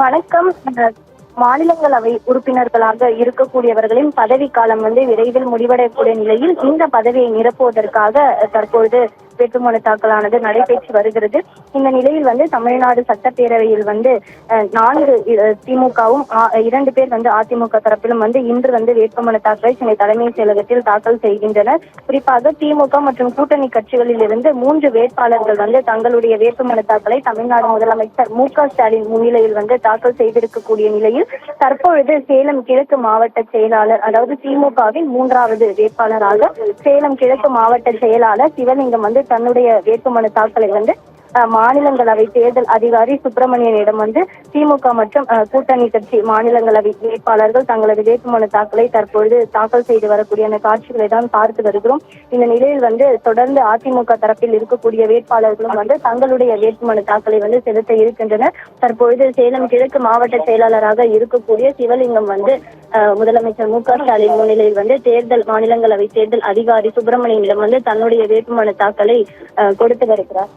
வணக்கம். மாநிலங்களவை உறுப்பினர்களாக இருக்கக்கூடியவர்களின் பதவி காலம் விரைவில் முடிவடையக்கூடிய நிலையில் இந்த பதவியை நிரப்புவதற்காக தற்பொழுது வேட்புமனு தாக்கலானது நடைபெற்று வருகிறது. இந்த நிலையில் தமிழ்நாடு சட்டப்பேரவையில் 4 திமுகவும் 2 பேர் அதிமுக தரப்பிலும் இன்று வேட்புமனு தாக்கலை சென்னை தலைமைச் செயலகத்தில் தாக்கல் செய்கின்றனர். குறிப்பாக திமுக மற்றும் கூட்டணி கட்சிகளில் இருந்து 3 வேட்பாளர்கள் தங்களுடைய வேட்புமனு தாக்கலை தமிழ்நாடு முதலமைச்சர் மு.க.ஸ்டாலின் முன்னிலையில் தாக்கல் செய்திருக்கக்கூடிய நிலையில் தற்பொழுது சேலம் கிழக்கு மாவட்ட செயலாளர், அதாவது திமுகவின் 3வது வேட்பாளராக சேலம் கிழக்கு மாவட்ட செயலாளர் சிவலிங்கம் தன்னுடைய வேட்புமனு தாக்கலை மாநிலங்களவை தேர்தல் அதிகாரி சுப்பிரமணியனிடம் திமுக மற்றும் கூட்டணி கட்சி மாநிலங்களவை வேட்பாளர்கள் தங்களது வேட்புமனு தாக்கலை தற்பொழுது தாக்கல் செய்து வரக்கூடிய அந்த காட்சிகளை தான் பார்த்து வருகிறோம். இந்த நிலையில் தொடர்ந்து அதிமுக தரப்பில் இருக்கக்கூடிய வேட்பாளர்களும் தங்களுடைய வேட்புமனு தாக்கலை செலுத்த இருக்கின்றனர். தற்பொழுது சேலம் கிழக்கு மாவட்ட செயலாளராக இருக்கக்கூடிய சிவலிங்கம் முதலமைச்சர் மு.க.ஸ்டாலின் முன்னிலையில் மாநிலங்களவை தேர்தல் அதிகாரி சுப்பிரமணியனிடம் தன்னுடைய வேட்புமனு தாக்கலை கொடுத்து வருகிறார்.